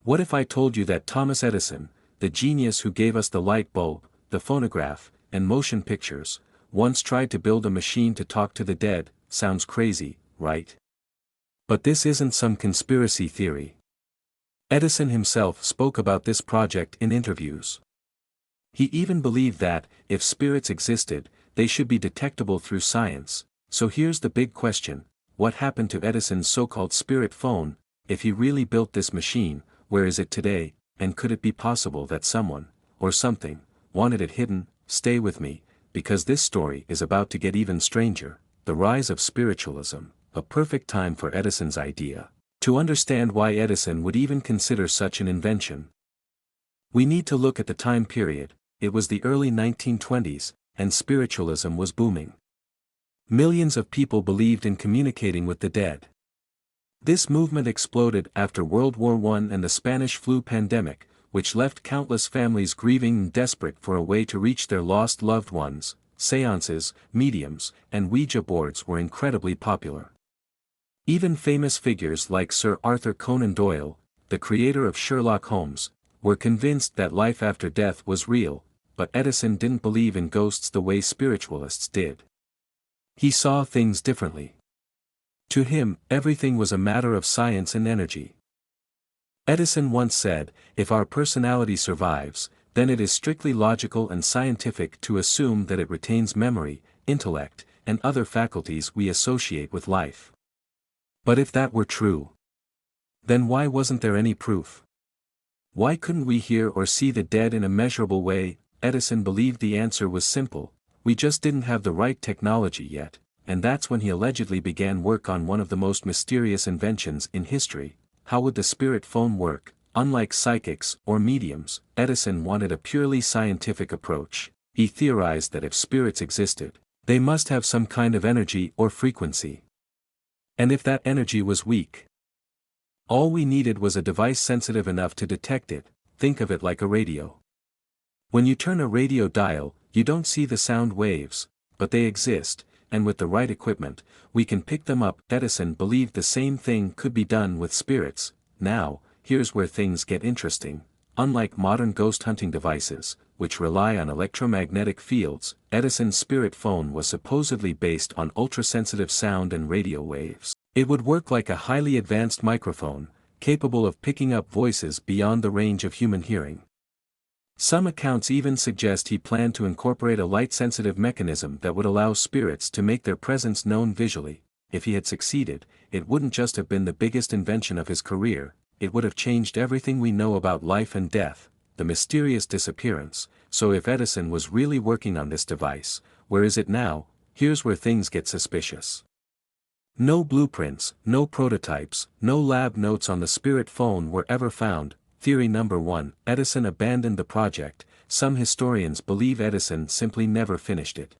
What if I told you that Thomas Edison, the genius who gave us the light bulb, the phonograph, and motion pictures, once tried to build a machine to talk to the dead? Sounds crazy, right? But this isn't some conspiracy theory. Edison himself spoke about this project in interviews. He even believed that, if spirits existed, they should be detectable through science. So here's the big question: what happened to Edison's so-called spirit phone? If he really built this machine, where is it today, and could it be possible that someone, or something, wanted it hidden? Stay with me, because this story is about to get even stranger. The rise of spiritualism, a perfect time for Edison's idea. To understand why Edison would even consider such an invention, we need to look at the time period. It was the early 1920s, and spiritualism was booming. Millions of people believed in communicating with the dead. This movement exploded after World War I and the Spanish flu pandemic, which left countless families grieving and desperate for a way to reach their lost loved ones. Seances, mediums, and Ouija boards were incredibly popular. Even famous figures like Sir Arthur Conan Doyle, the creator of Sherlock Holmes, were convinced that life after death was real, but Edison didn't believe in ghosts the way spiritualists did. He saw things differently. To him, everything was a matter of science and energy. Edison once said, "If our personality survives, then it is strictly logical and scientific to assume that it retains memory, intellect, and other faculties we associate with life." But if that were true, then why wasn't there any proof? Why couldn't we hear or see the dead in a measurable way? Edison believed the answer was simple: we just didn't have the right technology yet, and that's when he allegedly began work on one of the most mysterious inventions in history. How would the spirit phone work? Unlike psychics or mediums, Edison wanted a purely scientific approach. He theorized that if spirits existed, they must have some kind of energy or frequency. And if that energy was weak, all we needed was a device sensitive enough to detect it. Think of it like a radio. When you turn a radio dial, you don't see the sound waves, but they exist, and with the right equipment, we can pick them up. Edison believed the same thing could be done with spirits. Now, here's where things get interesting. Unlike modern ghost hunting devices, which rely on electromagnetic fields, Edison's spirit phone was supposedly based on ultrasensitive sound and radio waves. It would work like a highly advanced microphone, capable of picking up voices beyond the range of human hearing. Some accounts even suggest he planned to incorporate a light-sensitive mechanism that would allow spirits to make their presence known visually. If he had succeeded, it wouldn't just have been the biggest invention of his career, it would have changed everything we know about life and death, the mysterious disappearance. So if Edison was really working on this device, where is it now? Here's where things get suspicious. No blueprints, no prototypes, no lab notes on the spirit phone were ever found. Theory number 1, Edison abandoned the project. Some historians believe Edison simply never finished it.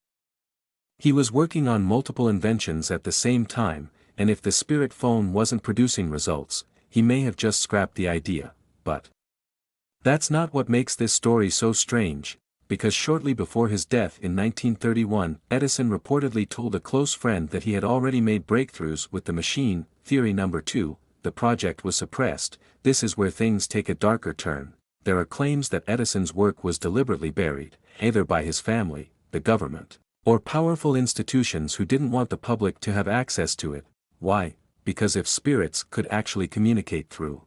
He was working on multiple inventions at the same time, and if the spirit phone wasn't producing results, he may have just scrapped the idea. But that's not what makes this story so strange, because shortly before his death in 1931, Edison reportedly told a close friend that he had already made breakthroughs with the machine. Theory number 2, the project was suppressed. This is where things take a darker turn. There are claims that Edison's work was deliberately buried, either by his family, the government, or powerful institutions who didn't want the public to have access to it. Why? Because if spirits could actually communicate through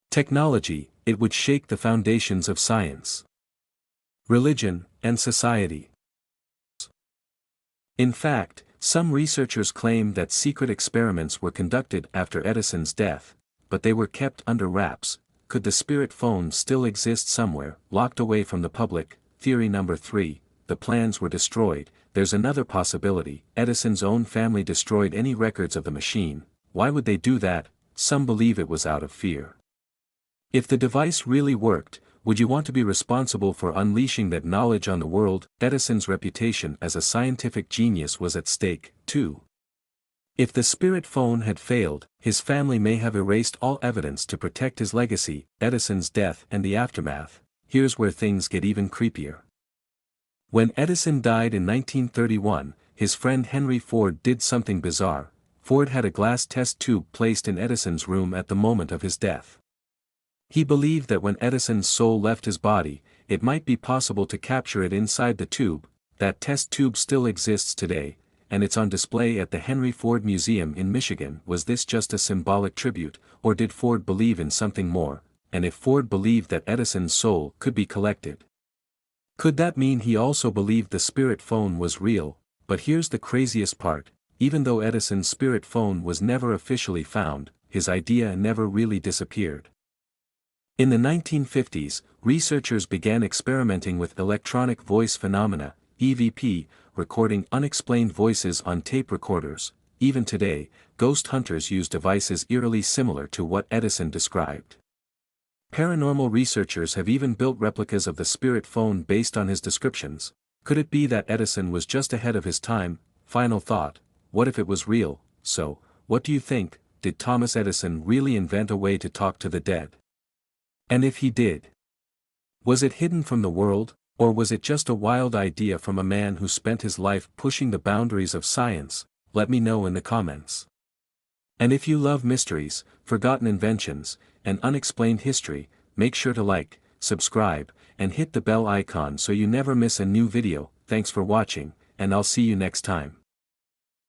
technology, it would shake the foundations of science, religion, and society. In fact, some researchers claim that secret experiments were conducted after Edison's death, but they were kept under wraps. Could the spirit phone still exist somewhere, locked away from the public? Theory number 3, the plans were destroyed. There's another possibility: Edison's own family destroyed any records of the machine. Why would they do that? Some believe it was out of fear. If the device really worked, would you want to be responsible for unleashing that knowledge on the world? Edison's reputation as a scientific genius was at stake, too. If the spirit phone had failed, his family may have erased all evidence to protect his legacy. Edison's death and the aftermath. Here's where things get even creepier. When Edison died in 1931, his friend Henry Ford did something bizarre. Ford had a glass test tube placed in Edison's room at the moment of his death. He believed that when Edison's soul left his body, it might be possible to capture it inside the tube. That test tube still exists today, and it's on display at the Henry Ford Museum in Michigan. Was this just a symbolic tribute, or did Ford believe in something more? And if Ford believed that Edison's soul could be collected, could that mean he also believed the spirit phone was real? But here's the craziest part: even though Edison's spirit phone was never officially found, his idea never really disappeared. In the 1950s, researchers began experimenting with electronic voice phenomena, EVP, recording unexplained voices on tape recorders. Even today, ghost hunters use devices eerily similar to what Edison described. Paranormal researchers have even built replicas of the spirit phone based on his descriptions. Could it be that Edison was just ahead of his time? Final thought: what if it was real? So, what do you think? Did Thomas Edison really invent a way to talk to the dead? And if he did, was it hidden from the world, or was it just a wild idea from a man who spent his life pushing the boundaries of science? Let me know in the comments. And if you love mysteries, forgotten inventions, and unexplained history, make sure to like, subscribe, and hit the bell icon so you never miss a new video. Thanks for watching, and I'll see you next time.